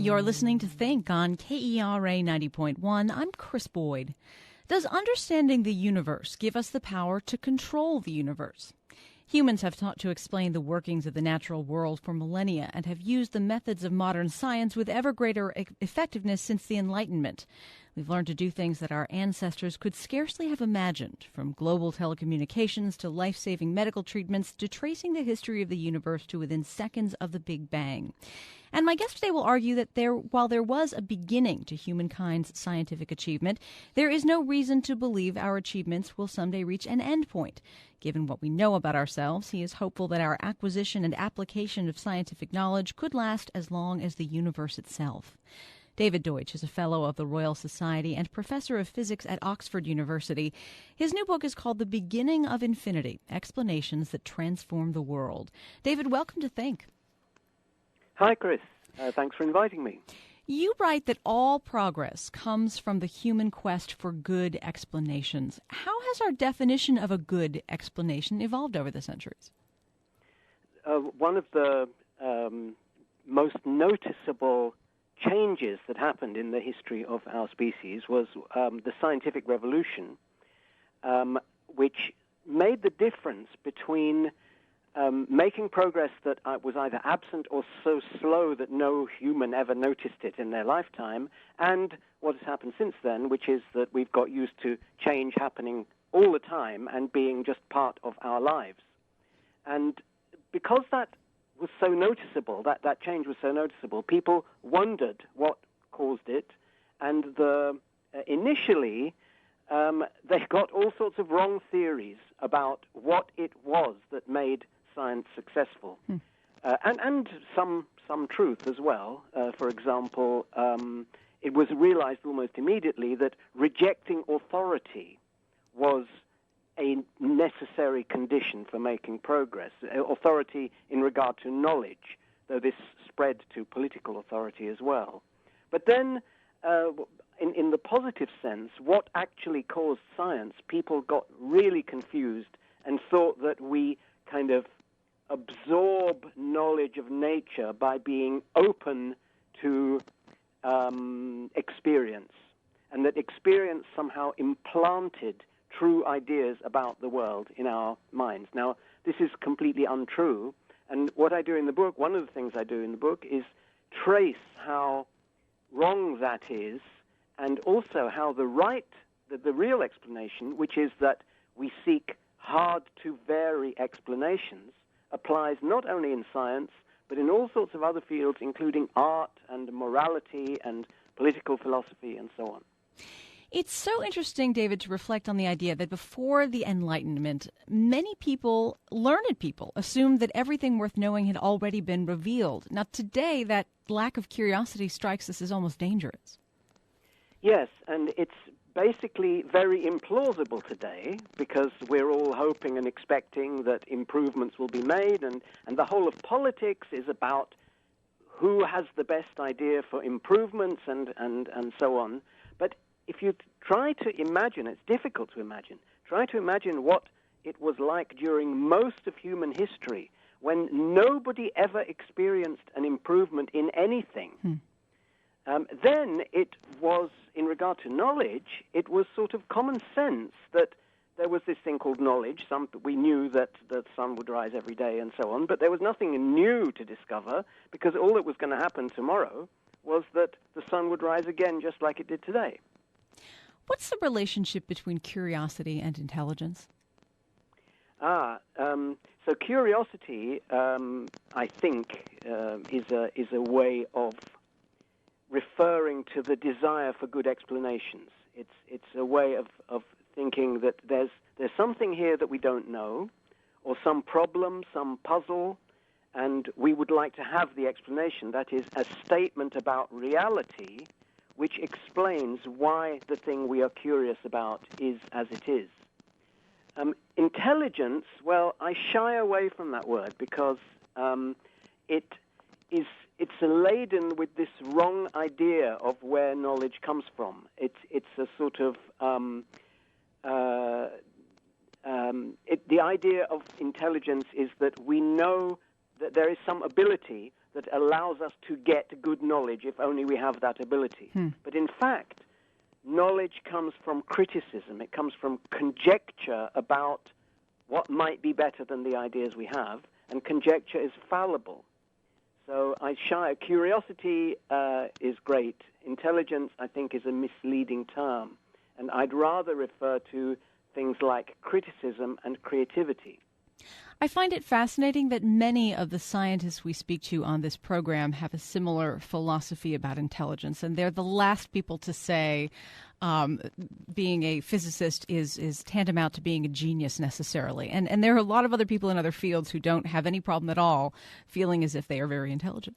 You're listening to Think on Kera 90.1. I'm Krys Boyd. Does understanding the universe give us the power to control the universe? Humans have sought to explain the workings of the natural world for millennia and have used the methods of modern science with ever greater effectiveness since the Enlightenment. We've learned to do things that our ancestors could scarcely have imagined, from global telecommunications to life-saving medical treatments to tracing the history of the universe to within seconds of the Big Bang. And my guest today will argue that while there was a beginning to humankind's scientific achievement, there is no reason to believe our achievements will someday reach an end point. Given what we know about ourselves, he is hopeful that our acquisition and application of scientific knowledge could last as long as the universe itself. David Deutsch is a Fellow of the Royal Society and Professor of Physics at Oxford University. His new book is called The Beginning of Infinity, Explanations That Transform the World. David, welcome to Think. Hi, Chris. Thanks for inviting me. You write that all progress comes from the human quest for good explanations. How has our definition of a good explanation evolved over the centuries? One of the most noticeable changes that happened in the history of our species was the scientific revolution, which made the difference between making progress that was either absent or so slow that no human ever noticed it in their lifetime, and what has happened since then, which is that we've got used to change happening all the time and being just part of our lives. And because that was so noticeable, that change was so noticeable, people wondered what caused it, and initially they got all sorts of wrong theories about what it was that made science successful, and some truth as well. For example, it was realized almost immediately that rejecting authority was a necessary condition for making progress. Authority in regard to knowledge, though this spread to political authority as well. But then, in the positive sense, what actually caused science, people got really confused and thought that we kind of absorb knowledge of nature by being open to experience, and that experience somehow implanted true ideas about the world in our minds. Now, this is completely untrue, and what I do in the book, one of the things I do in the book, is trace how wrong that is, and also how the real explanation, which is that we seek hard-to-vary explanations, applies not only in science, but in all sorts of other fields, including art and morality and political philosophy and so on. It's so interesting, David, to reflect on the idea that before the Enlightenment, many people, learned people, assumed that everything worth knowing had already been revealed. Now, today, that lack of curiosity strikes us as almost dangerous. Yes, and it's basically very implausible today because we're all hoping and expecting that improvements will be made, and the whole of politics is about who has the best idea for improvements and so on. But if you try to imagine, it's difficult to imagine, try to imagine what it was like during most of human history when nobody ever experienced an improvement in anything. Then it was, in regard to knowledge, it was sort of common sense that there was this thing called knowledge. We knew that the sun would rise every day and so on, but there was nothing new to discover because all that was going to happen tomorrow was that the sun would rise again just like it did today. What's the relationship between curiosity and intelligence? So curiosity, I think, is a way of referring to the desire for good explanations. It's a way of thinking that there's something here that we don't know, or some problem, some puzzle, and we would like to have the explanation. That is a statement about reality which explains why the thing we are curious about is as it is. Intelligence, well, I shy away from that word because it's laden with this wrong idea of where knowledge comes from. It's a sort of the idea of intelligence is that we know that there is some ability that allows us to get good knowledge if only we have that ability. But in fact, knowledge comes from criticism. It comes from conjecture about what might be better than the ideas we have, and conjecture is fallible. So curiosity is great. Intelligence, I think, is a misleading term, and I'd rather refer to things like criticism and creativity. I find it fascinating that many of the scientists we speak to on this program have a similar philosophy about intelligence, and they're the last people to say being a physicist is tantamount to being a genius necessarily. And there are a lot of other people in other fields who don't have any problem at all feeling as if they are very intelligent.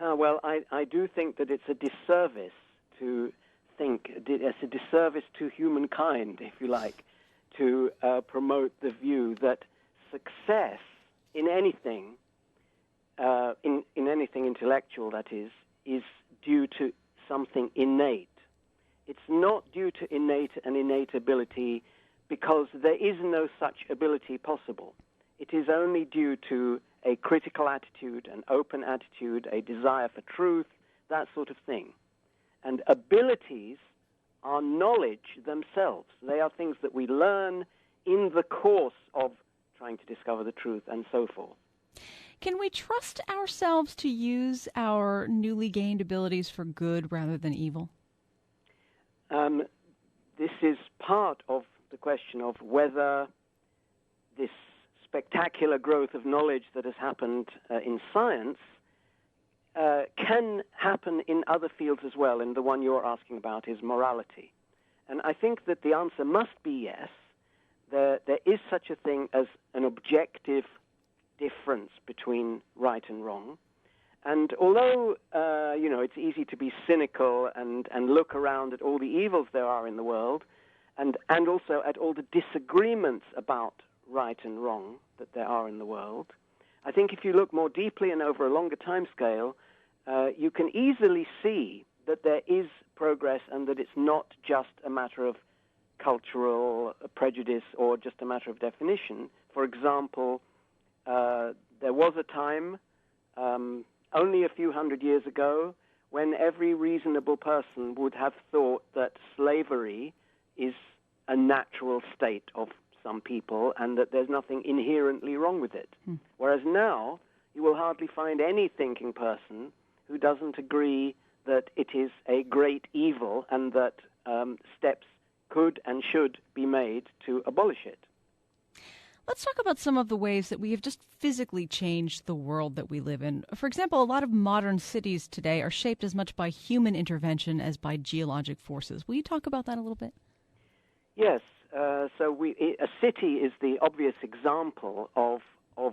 Well, I do think that it's a disservice to think, it's a disservice to humankind, if you like, to promote the view that success in anything, in anything intellectual, that is due to something innate. It's not due to innate ability, because there is no such ability possible. It is only due to a critical attitude, an open attitude, a desire for truth, that sort of thing. And abilities are knowledge themselves. They are things that we learn in the course of trying to discover the truth and so forth. Can we trust ourselves to use our newly gained abilities for good rather than evil? This is part of the question of whether this spectacular growth of knowledge that has happened in science can happen in other fields as well, and the one you're asking about is morality. And I think that the answer must be yes. There is such a thing as an objective difference between right and wrong. And although, it's easy to be cynical and look around at all the evils there are in the world, and also at all the disagreements about right and wrong that there are in the world, I think if you look more deeply and over a longer time scale, you can easily see that there is progress and that it's not just a matter of cultural prejudice or just a matter of definition. For example, there was a time, only a few hundred years ago, when every reasonable person would have thought that slavery is a natural state of some people and that there's nothing inherently wrong with it. Whereas now, you will hardly find any thinking person who doesn't agree that it is a great evil and that steps could and should be made to abolish it. Let's talk about some of the ways that we have just physically changed the world that we live in. For example, a lot of modern cities today are shaped as much by human intervention as by geologic forces. Will you talk about that a little bit? Yes. A city is the obvious example of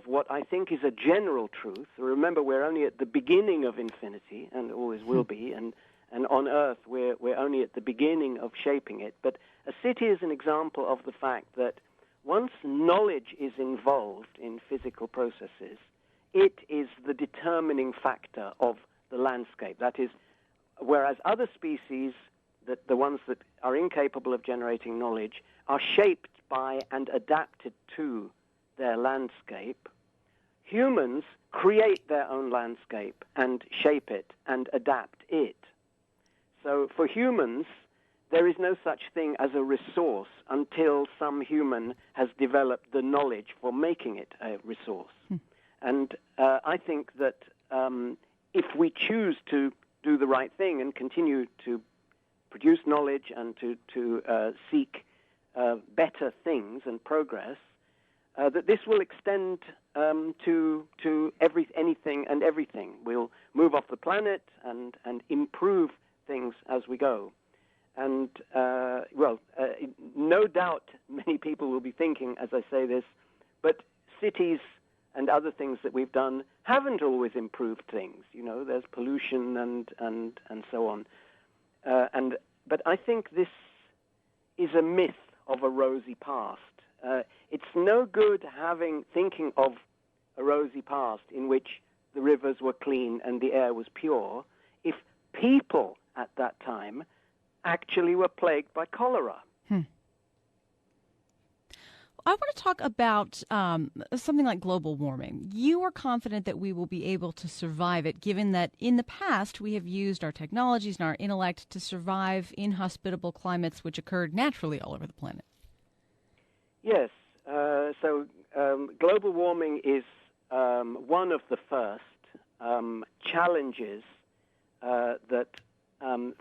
what I think is a general truth. Remember, we're only at the beginning of infinity, and always will be, and on Earth we're only at the beginning of shaping it. But a city is an example of the fact that once knowledge is involved in physical processes, it is the determining factor of the landscape. That is, whereas other species, the ones that are incapable of generating knowledge, are shaped by and adapted to their landscape, humans create their own landscape and shape it and adapt it. So for humans, there is no such thing as a resource until some human has developed the knowledge for making it a resource. And I think that if we choose to do the right thing and continue to produce knowledge and to seek better things and progress, that this will extend to anything and everything. We'll move off the planet and improve things as we go. And, no doubt many people will be thinking, as I say this, but cities and other things that we've done haven't always improved things. There's pollution and so on. But I think this is a myth of a rosy past. It's no good thinking of a rosy past in which the rivers were clean and the air was pure if people at that time actually were plagued by cholera. I want to talk about something like global warming. You are confident that we will be able to survive it, given that in the past we have used our technologies and our intellect to survive inhospitable climates which occurred naturally all over the planet. Yes. So global warming is one of the first challenges that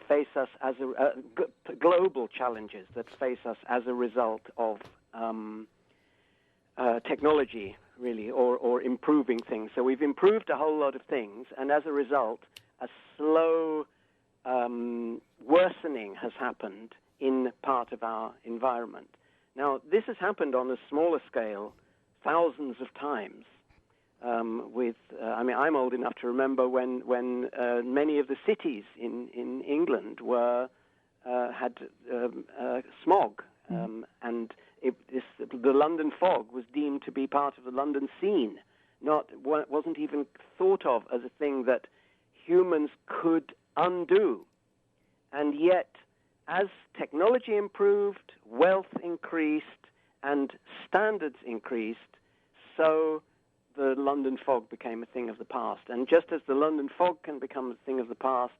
face us as global challenges that face us as a result of technology, really, or improving things. So we've improved a whole lot of things, and as a result, a slow worsening has happened in part of our environment. Now, this has happened on a smaller scale thousands of times. I'm old enough to remember when many of the cities in England had smog, and the London fog was deemed to be part of the London scene. Wasn't even thought of as a thing that humans could undo. And yet, as technology improved, wealth increased, and standards increased, so the London fog became a thing of the past. And just as the London fog can become a thing of the past,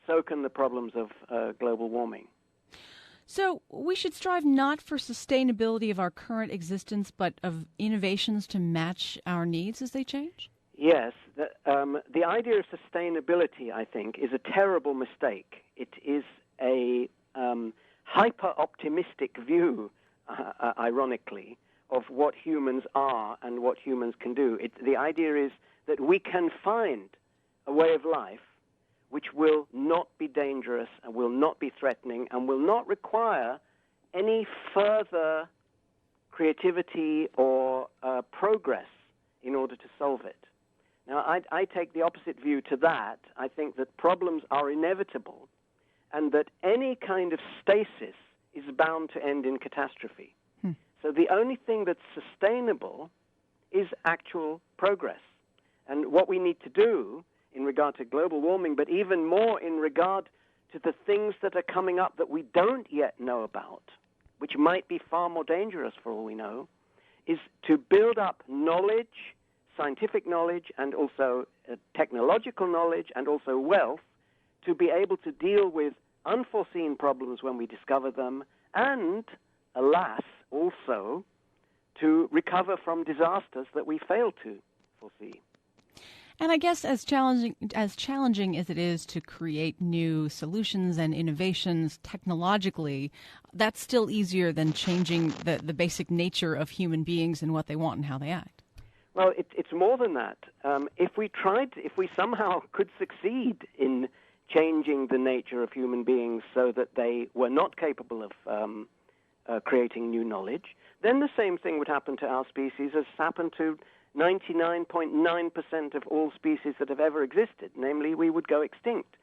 so can the problems of global warming. So we should strive not for sustainability of our current existence, but of innovations to match our needs as they change? Yes. The idea of sustainability, I think, is a terrible mistake. It is a hyper-optimistic view, ironically, of what humans are and what humans can do. The idea is that we can find a way of life which will not be dangerous and will not be threatening and will not require any further creativity or progress in order to solve it. Now, I take the opposite view to that. I think that problems are inevitable and that any kind of stasis is bound to end in catastrophe. So the only thing that's sustainable is actual progress. And what we need to do in regard to global warming, but even more in regard to the things that are coming up that we don't yet know about, which might be far more dangerous for all we know, is to build up knowledge, scientific knowledge, and also technological knowledge, and also wealth, to be able to deal with unforeseen problems when we discover them, and, alas, also to recover from disasters that we fail to foresee. And I guess as challenging as it is to create new solutions and innovations technologically, that's still easier than changing the basic nature of human beings and what they want and how they act. Well, it's more than that. If we somehow could succeed in changing the nature of human beings so that they were not capable of creating new knowledge, then the same thing would happen to our species as happened to 99.9% of all species that have ever existed. Namely, we would go extinct.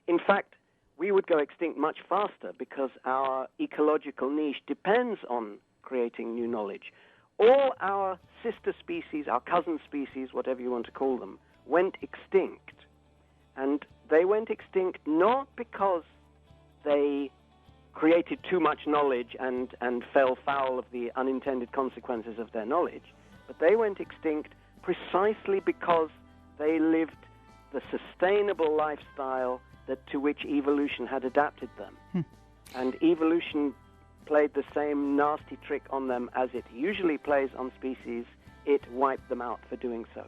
In fact, we would go extinct much faster because our ecological niche depends on creating new knowledge. All our sister species, our cousin species, whatever you want to call them, went extinct. And they went extinct not because they created too much knowledge and fell foul of the unintended consequences of their knowledge, but they went extinct precisely because they lived the sustainable lifestyle to which evolution had adapted them. And evolution played the same nasty trick on them as it usually plays on species. It wiped them out for doing so.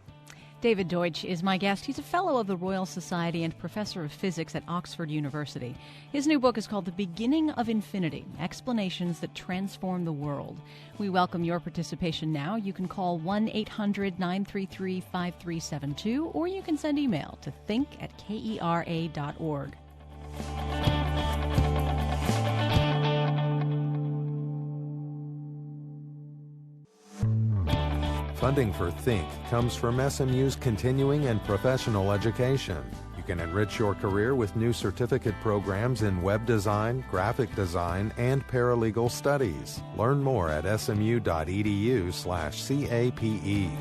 David Deutsch is my guest. He's a fellow of the Royal Society and professor of physics at Oxford University. His new book is called The Beginning of Infinity, Explanations That Transform the World. We welcome your participation now. You can call 1-800-933-5372, or you can send email to think@kera.org. Funding for Think comes from SMU's continuing and professional education. You can enrich your career with new certificate programs in web design, graphic design, and paralegal studies. Learn more at smu.edu/CAPE.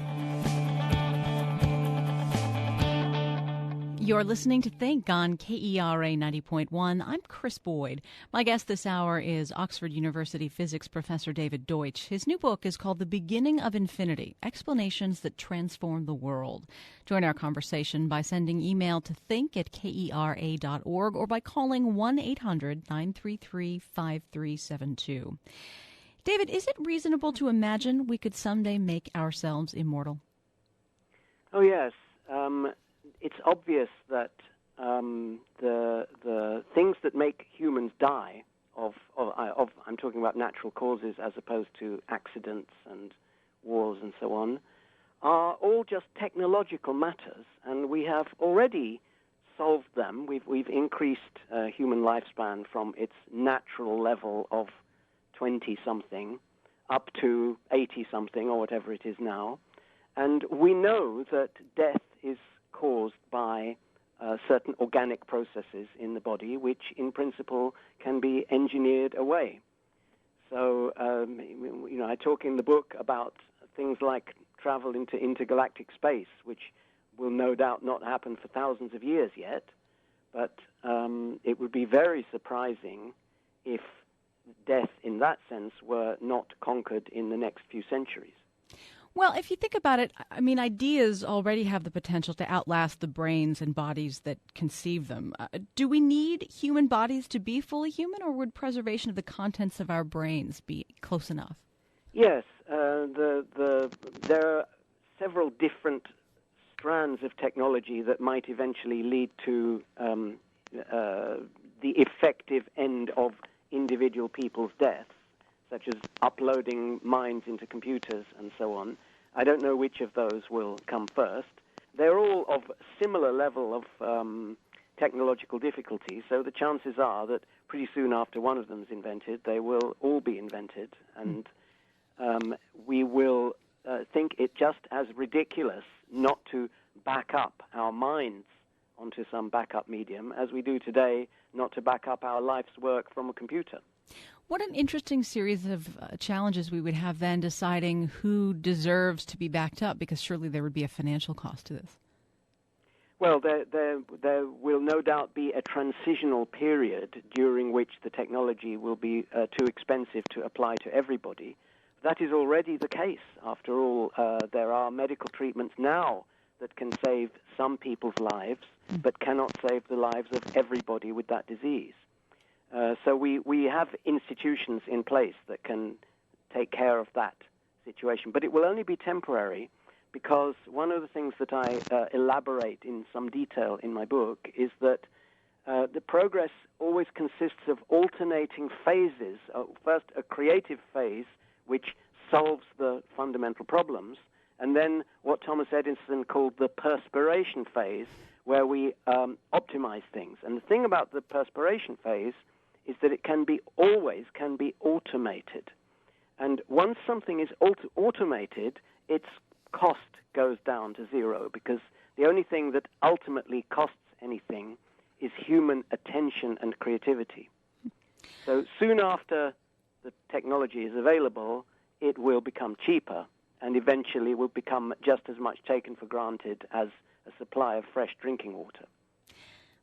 You're listening to Think on Kera 90.1. I'm Krys Boyd. My guest this hour is Oxford University physics professor David Deutsch. His new book is called The Beginning of Infinity, Explanations that Transform the World. Join our conversation by sending email to think@kera.org or by calling 1-800-933-5372. David, is it reasonable to imagine we could someday make ourselves immortal? Oh, yes. It's obvious that the things that make humans die I'm talking about natural causes as opposed to accidents and wars and so on, are all just technological matters, and we have already solved them. We've increased human lifespan from its natural level of 20-something up to 80-something or whatever it is now. And we know that death is caused by certain organic processes in the body, which in principle can be engineered away. So, I talk in the book about things like travel into intergalactic space, which will no doubt not happen for thousands of years yet, but it would be very surprising if death in that sense were not conquered in the next few centuries. Well, if you think about it, I mean, ideas already have the potential to outlast the brains and bodies that conceive them. Do we need human bodies to be fully human, or would preservation of the contents of our brains be close enough? Yes, there are several different strands of technology that might eventually lead to the effective end of individual people's deaths, such as uploading minds into computers and so on. I don't know which of those will come first. They're all of similar level of technological difficulty, so the chances are that pretty soon after one of them is invented, they will all be invented, and we will think it just as ridiculous not to back up our minds onto some backup medium as we do today not to back up our life's work from a computer. What an interesting series of challenges we would have then deciding who deserves to be backed up, because surely there would be a financial cost to this. Well, there will no doubt be a transitional period during which the technology will be too expensive to apply to everybody. That is already the case. After all, there are medical treatments now that can save some people's lives, but cannot save the lives of everybody with that disease. So we have institutions in place that can take care of that situation. But it will only be temporary, because one of the things that I elaborate in some detail in my book is that the progress always consists of alternating phases. First, a creative phase, which solves the fundamental problems, and then what Thomas Edison called the perspiration phase, where we optimize things. And the thing about the perspiration phase is that it always can be automated. And once something is automated, its cost goes down to zero, because the only thing that ultimately costs anything is human attention and creativity. So soon after the technology is available, it will become cheaper, and eventually will become just as much taken for granted as a supply of fresh drinking water.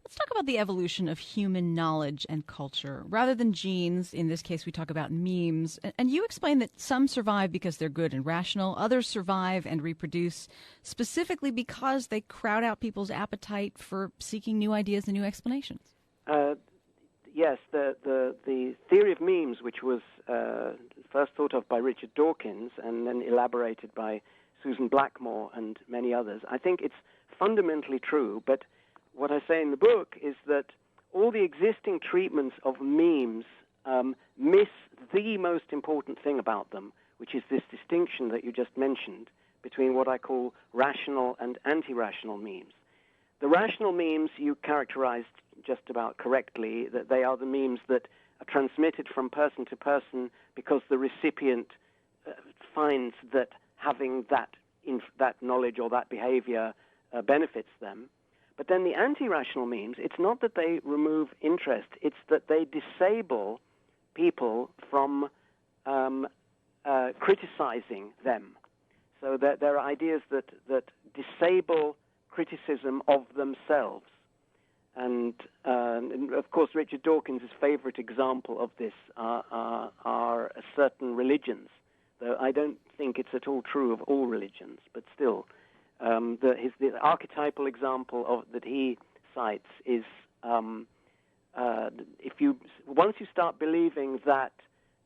Let's talk about the evolution of human knowledge and culture. Rather than genes, in this case we talk about memes. And you explain that some survive because they're good and rational. Others survive and reproduce specifically because they crowd out people's appetite for seeking new ideas and new explanations. Yes, the theory of memes, which was first thought of by Richard Dawkins and then elaborated by Susan Blackmore and many others, I think it's fundamentally true, but what I say in the book is that all the existing treatments of memes miss the most important thing about them, which is this distinction that you just mentioned between what I call rational and anti-rational memes. The rational memes you characterized just about correctly, that they are the memes that are transmitted from person to person because the recipient finds that having that knowledge or that behavior benefits them. But then the anti-rational memes, it's not that they remove interest, it's that they disable people from criticizing them. So that there are ideas that disable criticism of themselves. And of course, Richard Dawkins' favorite example of this are certain religions, though I don't think it's at all true of all religions, but still. The archetypal example that he cites is once you start believing that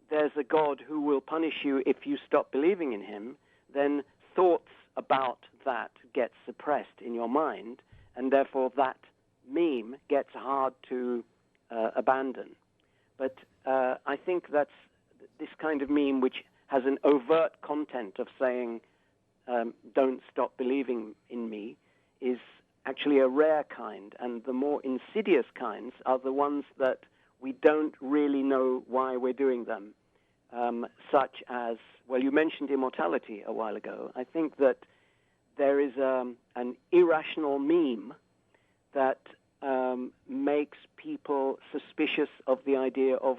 there's a God who will punish you if you stop believing in him, then thoughts about that get suppressed in your mind, and therefore that meme gets hard to abandon. But I think that's this kind of meme, which has an overt content of saying, don't stop believing in me, is actually a rare kind, and the more insidious kinds are the ones that we don't really know why we're doing them, such as, well, you mentioned immortality a while ago. I think that there is an irrational meme that makes people suspicious of the idea of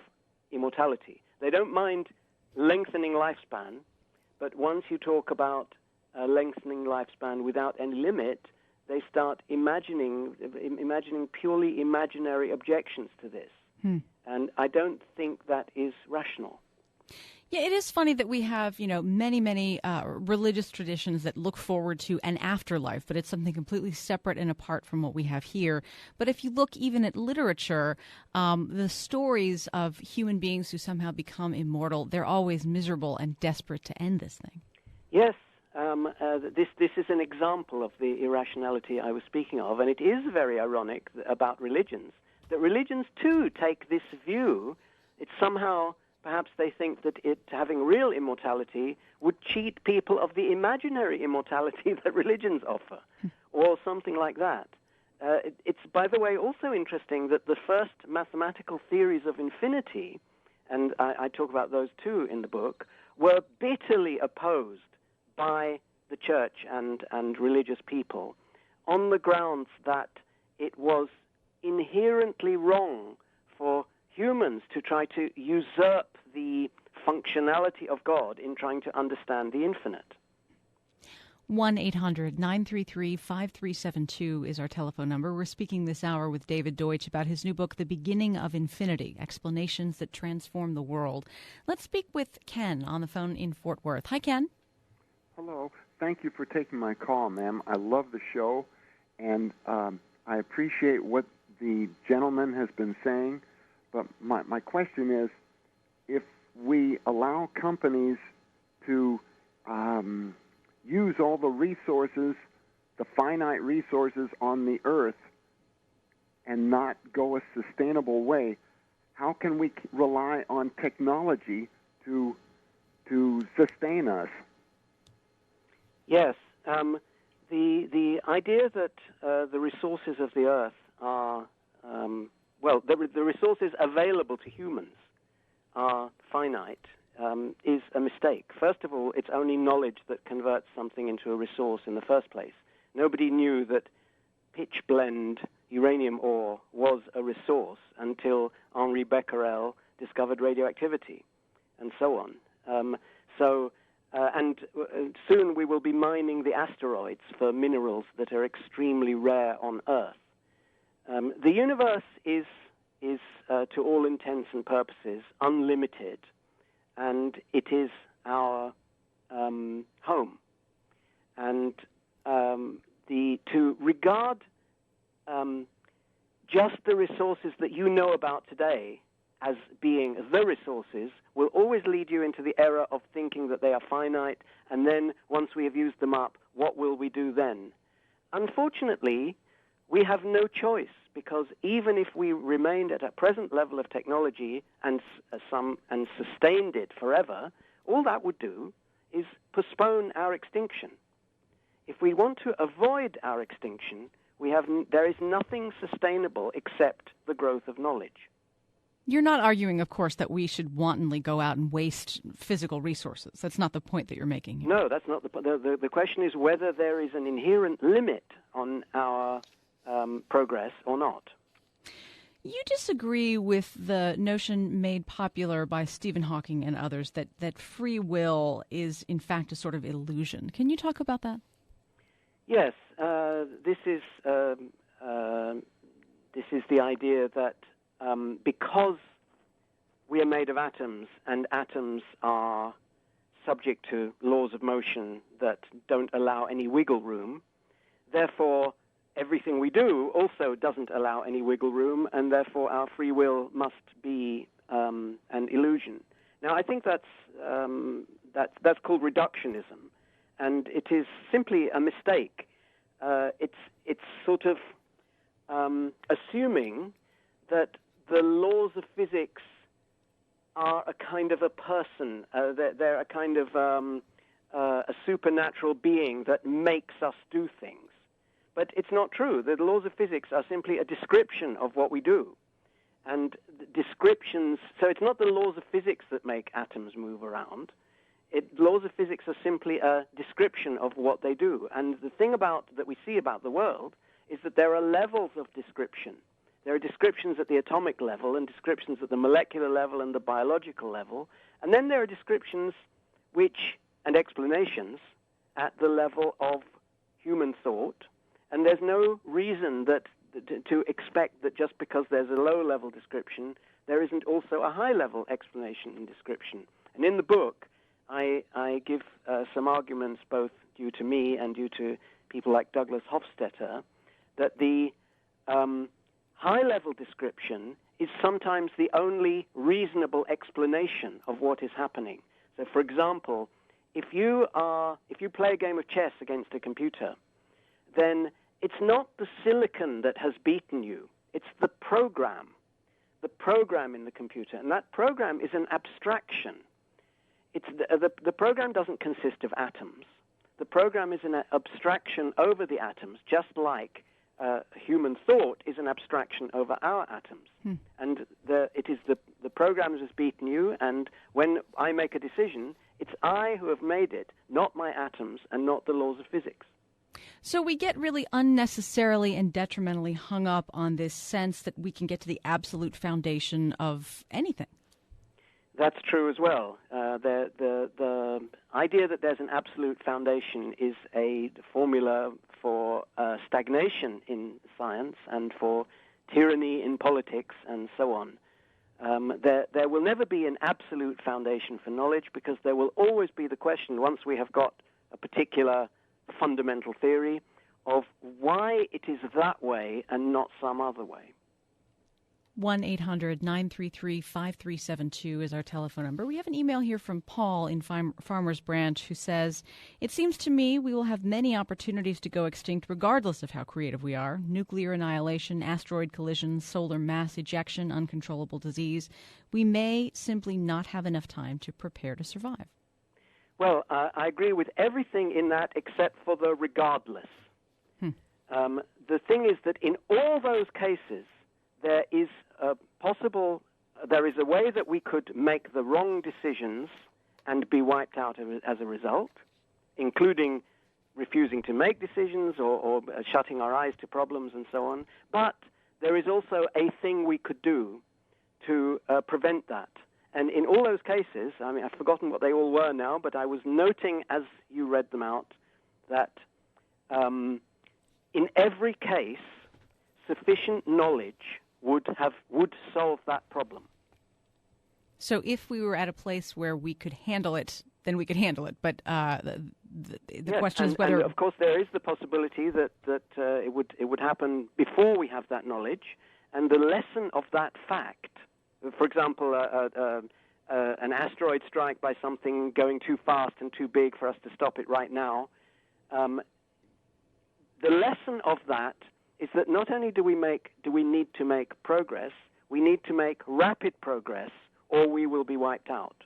immortality. They don't mind lengthening lifespan, but once you talk about lengthening lifespan without any limit, they start imagining purely imaginary objections to this. And I don't think that is rational. Yeah, it is funny that we have, many religious traditions that look forward to an afterlife, but it's something completely separate and apart from what we have here. But if you look even at literature, the stories of human beings who somehow become immortal, they're always miserable and desperate to end this thing. Yes, this is an example of the irrationality I was speaking of, and it is very ironic about religions, that religions too take this view. It's somehow... Perhaps they think that having real immortality would cheat people of the imaginary immortality that religions offer, or something like that. It's, by the way, also interesting that the first mathematical theories of infinity, and I talk about those too in the book, were bitterly opposed by the church and religious people on the grounds that it was inherently wrong for humans to try to usurp the functionality of God in trying to understand the infinite. 1-800-933-5372 is our telephone number. We're speaking this hour with David Deutsch about his new book, The Beginning of Infinity, Explanations That Transform the World. Let's speak with Ken on the phone in Fort Worth. Hi, Ken. Hello. Thank you for taking my call, ma'am. I love the show, and I appreciate what the gentleman has been saying. But my question is, if we allow companies to use all the resources, the finite resources on the earth, and not go a sustainable way, how can we rely on technology to sustain us? Yes. The idea that the resources of the earth are... the resources available to humans are finite is a mistake. First of all, it's only knowledge that converts something into a resource in the first place. Nobody knew that pitch blende uranium ore was a resource until Henri Becquerel discovered radioactivity, and so on. Soon we will be mining the asteroids for minerals that are extremely rare on Earth. The universe is to all intents and purposes, unlimited, and it is our home. And to regard just the resources that you know about today as being the resources will always lead you into the error of thinking that they are finite, and then once we have used them up, what will we do then? Unfortunately, we have no choice, because even if we remained at a present level of technology and sustained it forever, all that would do is postpone our extinction. If we want to avoid our extinction, there is nothing sustainable except the growth of knowledge. You're not arguing, of course, that we should wantonly go out and waste physical resources. That's not the point that you're making here. No, that's not the question is whether there is an inherent limit on our progress or not. You disagree with the notion made popular by Stephen Hawking and others that free will is, in fact, a sort of illusion. Can you talk about that? Yes, this is the idea that because we are made of atoms, and atoms are subject to laws of motion that don't allow any wiggle room, therefore everything we do also doesn't allow any wiggle room, and therefore our free will must be an illusion. Now, I think that's called reductionism, and it is simply a mistake. It's sort of assuming that the laws of physics are a kind of a person. They're a kind of a supernatural being that makes us do things. But it's not true. The laws of physics are simply a description of what we do. And descriptions, so it's not the laws of physics that make atoms move around. Laws of physics are simply a description of what they do. And the thing that we see about the world is that there are levels of description. There are descriptions at the atomic level and descriptions at the molecular level and the biological level. And then there are descriptions and explanations at the level of human thought. And there's no reason to expect that just because there's a low-level description, there isn't also a high-level explanation and description. And in the book, I give some arguments, both due to me and due to people like Douglas Hofstadter, that the high-level description is sometimes the only reasonable explanation of what is happening. So, for example, if you play a game of chess against a computer, then it's not the silicon that has beaten you. It's the program in the computer. And that program is an abstraction. The program doesn't consist of atoms. The program is an abstraction over the atoms, just like human thought is an abstraction over our atoms. And the program has beaten you, and when I make a decision, it's I who have made it, not my atoms and not the laws of physics. So we get really unnecessarily and detrimentally hung up on this sense that we can get to the absolute foundation of anything. That's true as well. The idea that there's an absolute foundation is a formula for stagnation in science and for tyranny in politics and so on. There will never be an absolute foundation for knowledge, because there will always be the question, once we have got a particular fundamental theory, of why it is that way and not some other way. 1-800-933-5372 is our telephone number. We have an email here from Paul in Farmers Branch who says, "It seems to me we will have many opportunities to go extinct regardless of how creative we are. Nuclear annihilation, asteroid collisions, solar mass ejection, uncontrollable disease. We may simply not have enough time to prepare to survive." Well, I agree with everything in that except for the regardless. The thing is that in all those cases, there is a way that we could make the wrong decisions and be wiped out as a result, including refusing to make decisions or shutting our eyes to problems and so on. But there is also a thing we could do to prevent that. And in all those cases, I mean, I've forgotten what they all were now, but I was noting as you read them out that in every case, sufficient knowledge would solve that problem. So if we were at a place where we could handle it, then we could handle it. But the question is whether... And of course, there is the possibility that it would happen before we have that knowledge. And the lesson of that fact, for example, an asteroid strike by something going too fast and too big for us to stop it right now, the lesson of that is that not only do we need to make progress, we need to make rapid progress, or we will be wiped out.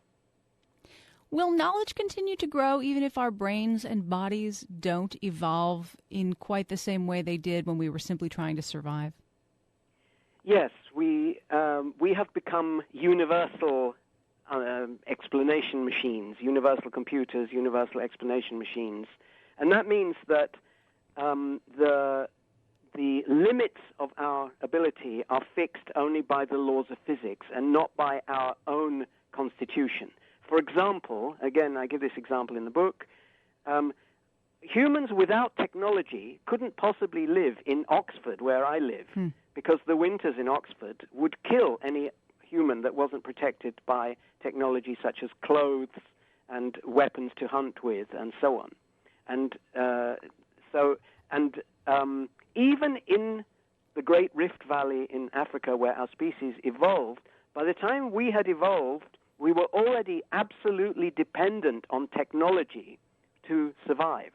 Will knowledge continue to grow even if our brains and bodies don't evolve in quite the same way they did when we were simply trying to survive? Yes, we have become universal explanation machines, universal computers, universal explanation machines, and that means that the limits of our ability are fixed only by the laws of physics and not by our own constitution. For example, again, I give this example in the book, humans without technology couldn't possibly live in Oxford, where I live, because the winters in Oxford would kill any human that wasn't protected by technology such as clothes and weapons to hunt with and so on. And even in the Great Rift Valley in Africa where our species evolved, by the time we had evolved, we were already absolutely dependent on technology to survive.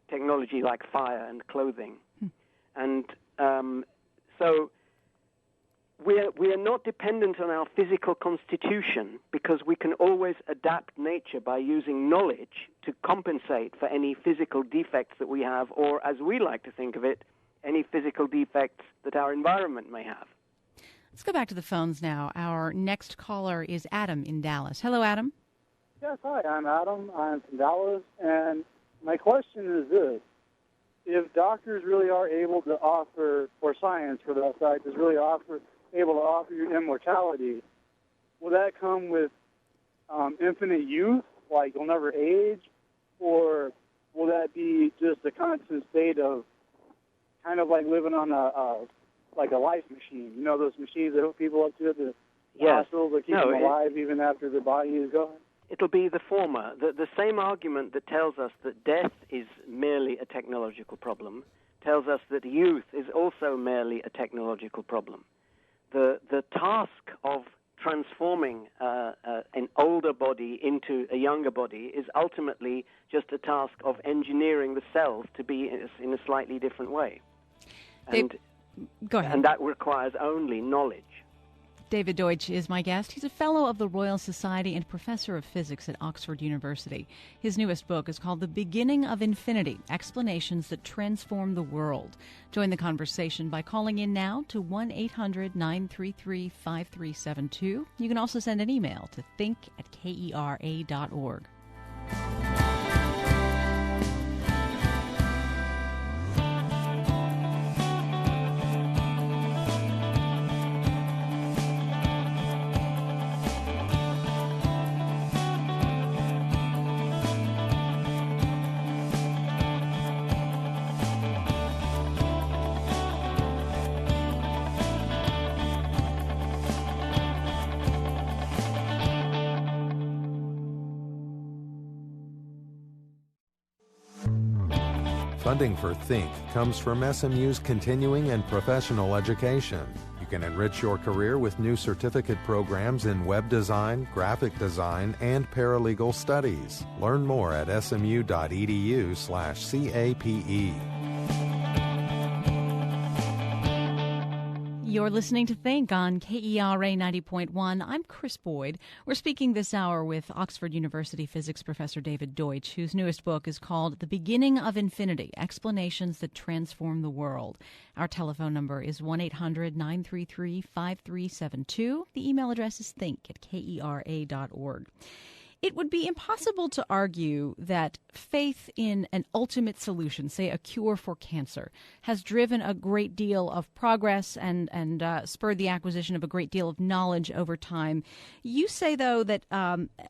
Technology like fire and clothing. And so we are not dependent on our physical constitution because we can always adapt nature by using knowledge to compensate for any physical defects that we have, or as we like to think of it, any physical defects that our environment may have. Let's go back to the phones now. Our next caller is Adam in Dallas. Hello, Adam. Yes, hi, I'm Adam. I'm from Dallas, and my question is this. If doctors really are able to offer, or science for that fact, is really able to offer you immortality, will that come with infinite youth, like you'll never age, or will that be just a constant state of kind of like living on a life machine? You know, those machines that hook people up to the hospitals that keep them alive even after their body is gone? It'll be the former. The same argument that tells us that death is merely a technological problem tells us that youth is also merely a technological problem. The task of transforming an older body into a younger body is ultimately just a task of engineering the cells to be in a slightly different way. Go ahead. And that requires only knowledge. David Deutsch is my guest. He's a fellow of the Royal Society and professor of physics at Oxford University. His newest book is called The Beginning of Infinity, Explanations That Transform the World. Join the conversation by calling in now to 1-800-933-5372. You can also send an email to think@kera.org. Funding for Think comes from SMU's continuing and professional education. You can enrich your career with new certificate programs in web design, graphic design, and paralegal studies. Learn more at smu.edu/CAPE. You're listening to Think on KERA 90.1. I'm Krys Boyd. We're speaking this hour with Oxford University physics professor David Deutsch, whose newest book is called The Beginning of Infinity, Explanations That Transform the World. Our telephone number is 1-800-933-5372. The email address is think@kera.org. It would be impossible to argue that faith in an ultimate solution, say a cure for cancer, has driven a great deal of progress and spurred the acquisition of a great deal of knowledge over time. You say, though, that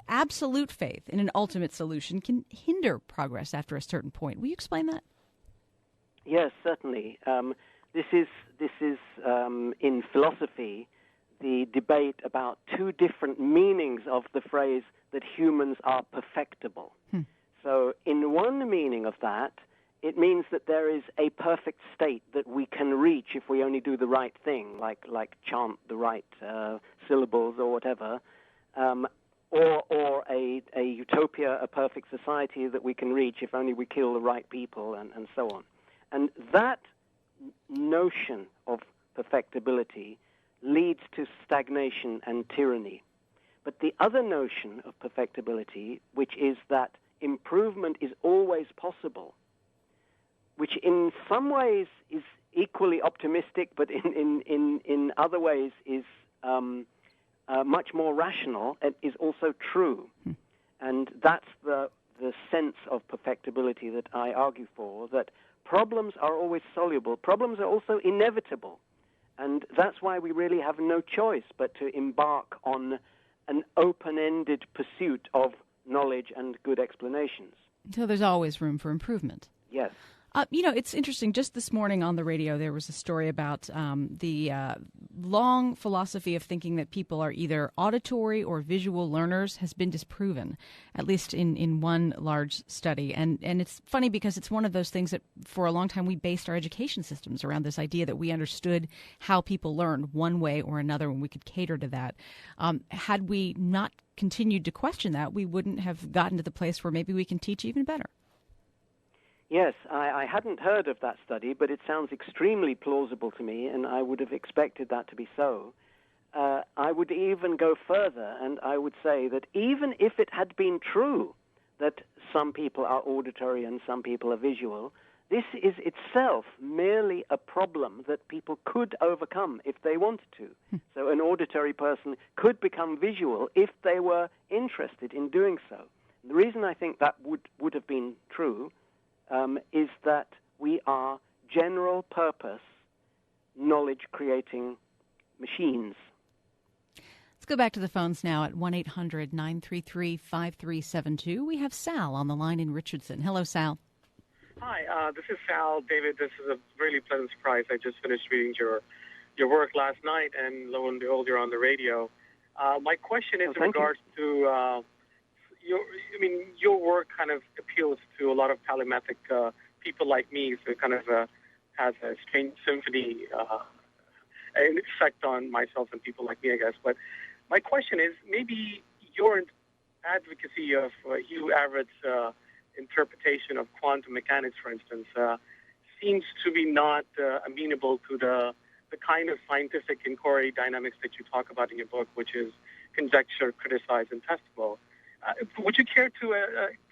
absolute faith in an ultimate solution can hinder progress after a certain point. Will you explain that? Yes, certainly. This is in philosophy, the debate about two different meanings of the phrase that humans are perfectible. So in one meaning of that, it means that there is a perfect state that we can reach if we only do the right thing, like chant the right syllables or whatever, or a utopia, a perfect society that we can reach if only we kill the right people and so on. And that notion of perfectibility leads to stagnation and tyranny. But the other notion of perfectibility, which is that improvement is always possible, which in some ways is equally optimistic, but in other ways is much more rational, and is also true. And that's the sense of perfectibility that I argue for, that problems are always soluble. Problems are also inevitable. And that's why we really have no choice but to embark on an open-ended pursuit of knowledge and good explanations. So there's always room for improvement. Yes. It's interesting. Just this morning on the radio, there was a story about the long philosophy of thinking that people are either auditory or visual learners has been disproven, at least in one large study. And it's funny because it's one of those things that for a long time we based our education systems around this idea that we understood how people learned one way or another and we could cater to that. Had we not continued to question that, we wouldn't have gotten to the place where maybe we can teach even better. Yes, I hadn't heard of that study, but it sounds extremely plausible to me, and I would have expected that to be so. I would even go further, and I would say that even if it had been true that some people are auditory and some people are visual, this is itself merely a problem that people could overcome if they wanted to. So an auditory person could become visual if they were interested in doing so. The reason I think that would have been true is that we are general-purpose, knowledge-creating machines. Let's go back to the phones now at 1-800-933-5372. We have Sal on the line in Richardson. Hello, Sal. Hi, this is Sal. David, this is a really pleasant surprise. I just finished reading your work last night, and lo and behold, you're on the radio. My question is in regards to... your work kind of appeals to a lot of polymathic people like me, so it kind of has a strange symphony effect on myself and people like me, I guess. But my question is, maybe your advocacy of Hugh Everett's interpretation of quantum mechanics, for instance, seems to be not amenable to the kind of scientific inquiry dynamics that you talk about in your book, which is conjecture, criticize, and testable. Would you care to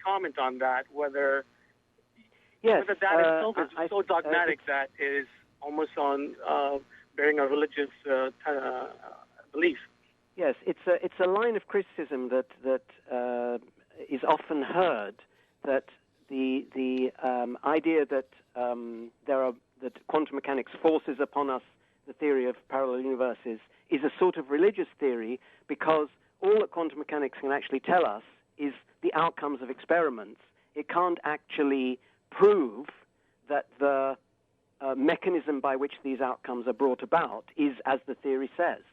comment on that, whether that itself is so dogmatic that it is almost on bearing a religious belief? Yes, it's a line of criticism that is often heard, that the idea that that quantum mechanics forces upon us the theory of parallel universes is a sort of religious theory, because all that quantum mechanics can actually tell us is the outcomes of experiments. It can't actually prove that the mechanism by which these outcomes are brought about is as the theory says.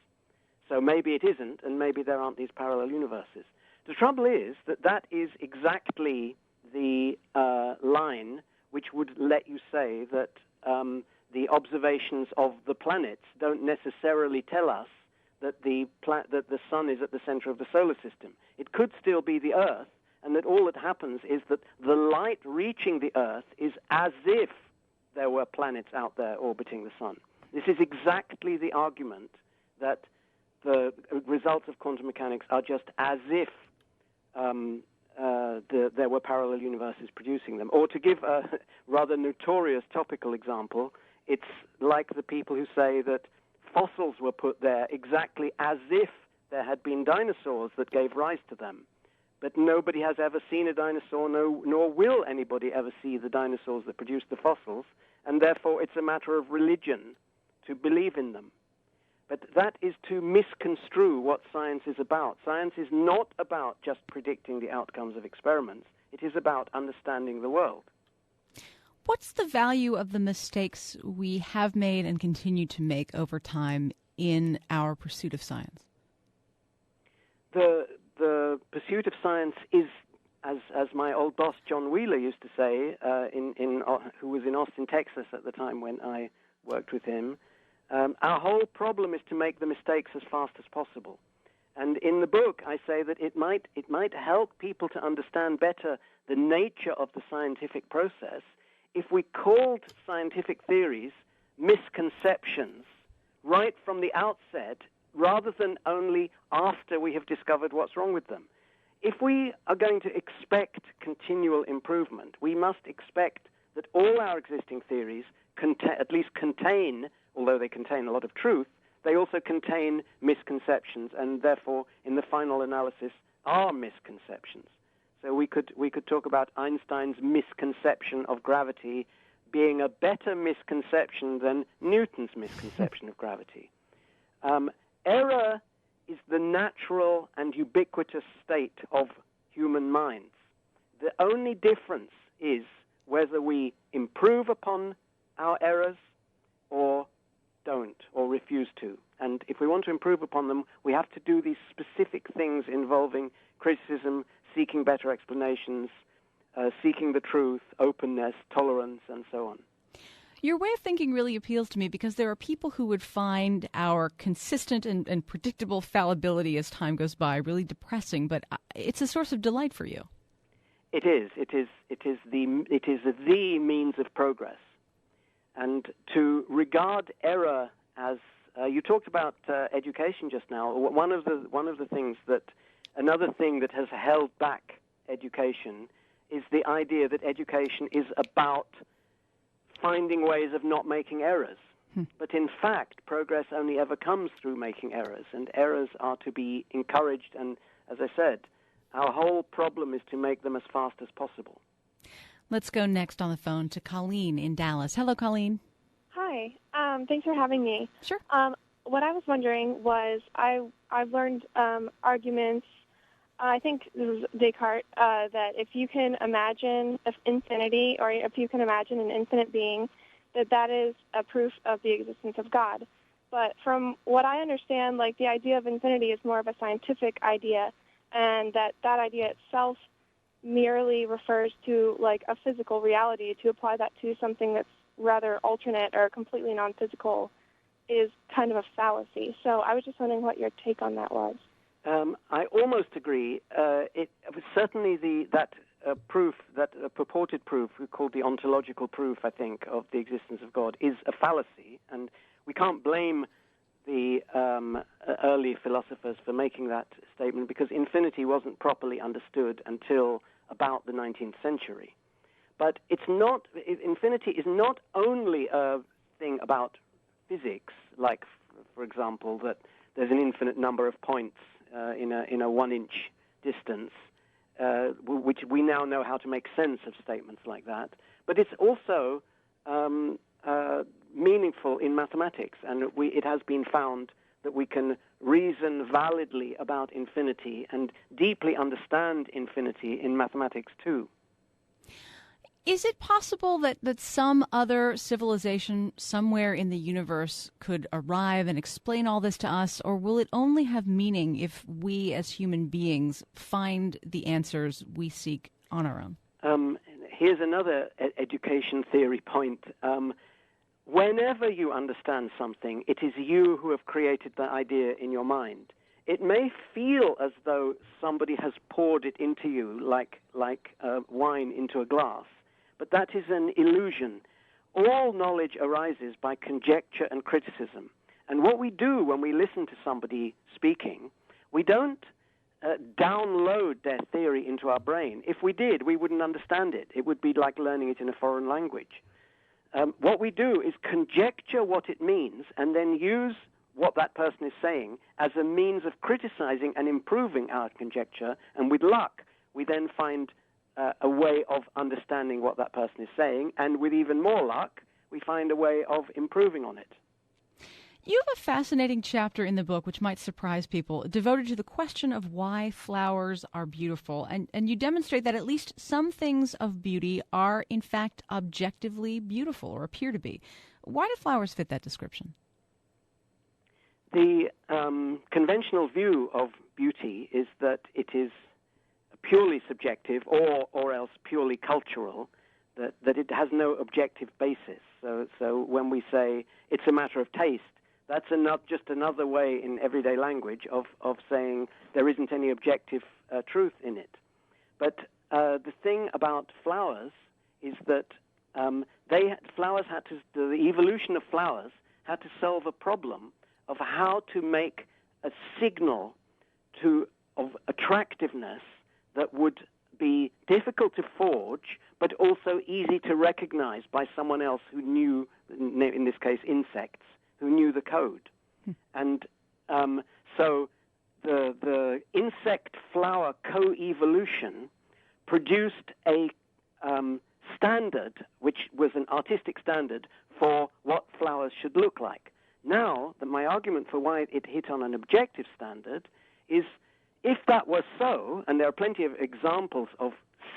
So maybe it isn't, and maybe there aren't these parallel universes. The trouble is that is exactly the line which would let you say that the observations of the planets don't necessarily tell us that the sun is at the center of the solar system. It could still be the Earth, and that all that happens is that the light reaching the Earth is as if there were planets out there orbiting the sun. This is exactly the argument, that the results of quantum mechanics are just as if there were parallel universes producing them. Or to give a rather notorious topical example, it's like the people who say that fossils were put there exactly as if there had been dinosaurs that gave rise to them. But nobody has ever seen a dinosaur, nor will anybody ever see the dinosaurs that produced the fossils, and therefore it's a matter of religion to believe in them. But that is to misconstrue what science is about. Science is not about just predicting the outcomes of experiments. It is about understanding the world. What's the value of the mistakes we have made and continue to make over time in our pursuit of science? The pursuit of science is, as my old boss John Wheeler used to say, who was in Austin, Texas at the time when I worked with him, our whole problem is to make the mistakes as fast as possible. And in the book, I say that it might help people to understand better the nature of the scientific process if we called scientific theories misconceptions right from the outset, rather than only after we have discovered what's wrong with them. If we are going to expect continual improvement, we must expect that all our existing theories at least contain, although they contain a lot of truth, they also contain misconceptions, and therefore, in the final analysis, are misconceptions. So we could talk about Einstein's misconception of gravity being a better misconception than Newton's misconception of gravity. Error is the natural and ubiquitous state of human minds. The only difference is whether we improve upon our errors or don't, or refuse to. And if we want to improve upon them, we have to do these specific things involving criticism, seeking better explanations, seeking the truth, openness, tolerance, and so on. Your way of thinking really appeals to me because there are people who would find our consistent and predictable fallibility as time goes by really depressing, but it's a source of delight for you. It is. It is the means of progress. And to regard error as you talked about education just now. Another thing that has held back education is the idea that education is about finding ways of not making errors. But in fact, progress only ever comes through making errors, and errors are to be encouraged. And as I said, our whole problem is to make them as fast as possible. Let's go next on the phone to Colleen in Dallas. Hello, Colleen. Hi. Thanks for having me. Sure. What I was wondering was I've learned arguments, I think this is Descartes, that if you can imagine infinity, or if you can imagine an infinite being, that is a proof of the existence of God. But from what I understand, like, the idea of infinity is more of a scientific idea, and that idea itself merely refers to, like, a physical reality. To apply that to something that's rather alternate or completely non-physical is kind of a fallacy. So I was just wondering what your take on that was. I almost agree. It was certainly that purported proof, called the ontological proof, I think, of the existence of God, is a fallacy, and we can't blame the early philosophers for making that statement, because infinity wasn't properly understood until about the 19th century. But infinity is not only a thing about physics, like, for example, that there's an infinite number of points in a 1-inch distance, which we now know how to make sense of statements like that. But it's also meaningful in mathematics, and it has been found that we can reason validly about infinity and deeply understand infinity in mathematics too. Is it possible that some other civilization somewhere in the universe could arrive and explain all this to us, or will it only have meaning if we as human beings find the answers we seek on our own? Here's another education theory point. Whenever you understand something, it is you who have created the idea in your mind. It may feel as though somebody has poured it into you like wine into a glass, but that is an illusion. All knowledge arises by conjecture and criticism. And what we do when we listen to somebody speaking, we don't download their theory into our brain. If we did, we wouldn't understand it. It would be like learning it in a foreign language. What we do is conjecture what it means and then use what that person is saying as a means of criticizing and improving our conjecture. And with luck, we then find a way of understanding what that person is saying, and with even more luck, we find a way of improving on it. You have a fascinating chapter in the book, which might surprise people, devoted to the question of why flowers are beautiful, and you demonstrate that at least some things of beauty are, in fact, objectively beautiful, or appear to be. Why do flowers fit that description? The conventional view of beauty is that it is purely subjective or else purely cultural, that it has no objective basis. So when we say it's a matter of taste, that's just another way in everyday language of saying there isn't any objective truth in it. But the thing about flowers is that the evolution of flowers had to solve a problem of how to make a signal of attractiveness that would be difficult to forge, but also easy to recognize by someone else who knew, in this case, insects, who knew the code. And so the insect-flower co-evolution produced a standard, which was an artistic standard for what flowers should look like. Now, my argument for why it hit on an objective standard is, if that was so, and there are plenty of examples of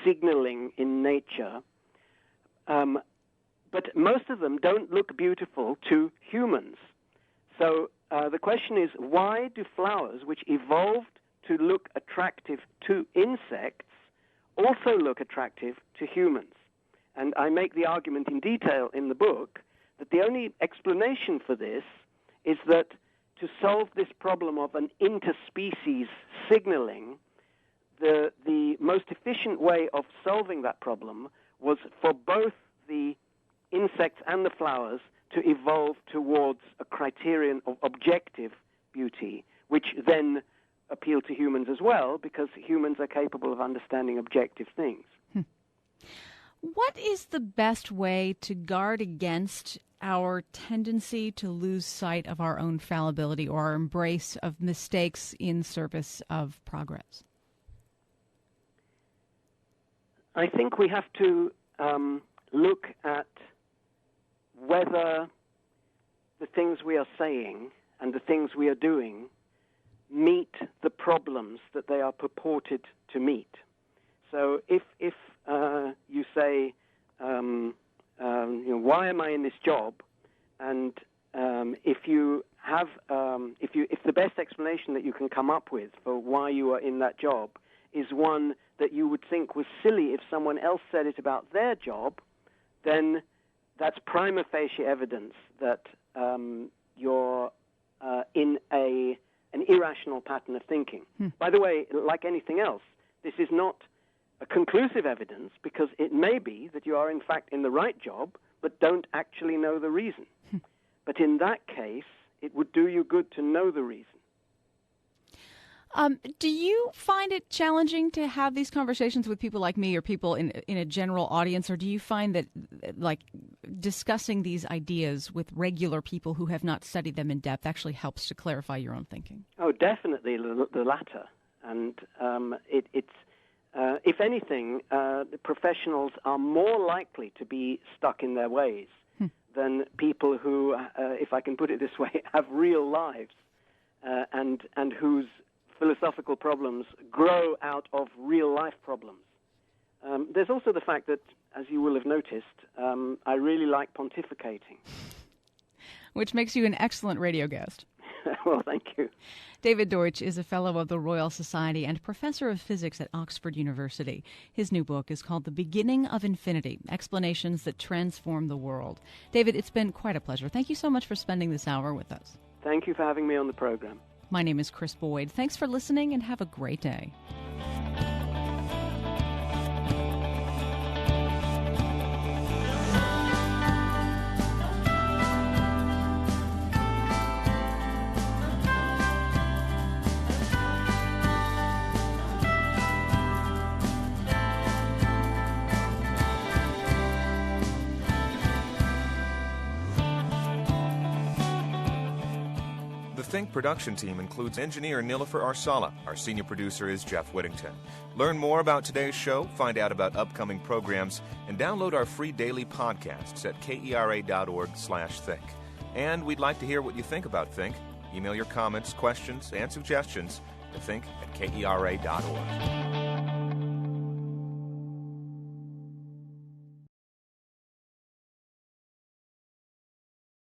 signaling in nature, but most of them don't look beautiful to humans. So the question is, why do flowers, which evolved to look attractive to insects, also look attractive to humans? And I make the argument in detail in the book that the only explanation for this is that to solve this problem of an interspecies signaling, the most efficient way of solving that problem was for both the insects and the flowers to evolve towards a criterion of objective beauty, which then appeal to humans as well, because humans are capable of understanding objective things. What is the best way to guard against our tendency to lose sight of our own fallibility or our embrace of mistakes in service of progress? I think we have to look at whether the things we are saying and the things we are doing meet the problems that they are purported to meet. So if you say, why am I in this job? And if the best explanation that you can come up with for why you are in that job is one that you would think was silly if someone else said it about their job, then that's prima facie evidence that you're in an irrational pattern of thinking. By the way, like anything else, this is not a conclusive evidence, because it may be that you are in fact in the right job but don't actually know the reason. But in that case, it would do you good to know the reason. Do you find it challenging to have these conversations with people like me or people in a general audience, or do you find that like discussing these ideas with regular people who have not studied them in depth actually helps to clarify your own thinking? Oh, definitely the latter. And it's if anything, the professionals are more likely to be stuck in their ways than people who, if I can put it this way, have real lives and whose philosophical problems grow out of real-life problems. There's also the fact that, as you will have noticed, I really like pontificating. Which makes you an excellent radio guest. Well, thank you. David Deutsch is a fellow of the Royal Society and professor of physics at Oxford University. His new book is called The Beginning of Infinity, Explanations that Transform the World. David, it's been quite a pleasure. Thank you so much for spending this hour with us. Thank you for having me on the program. My name is Krys Boyd. Thanks for listening and have a great day. The Think production team includes engineer Nilofer Arsala. Our senior producer is Jeff Whittington. Learn more about today's show, find out about upcoming programs, and download our free daily podcasts at kera.org/think. And we'd like to hear what you think about Think. Email your comments, questions, and suggestions to think@kera.org.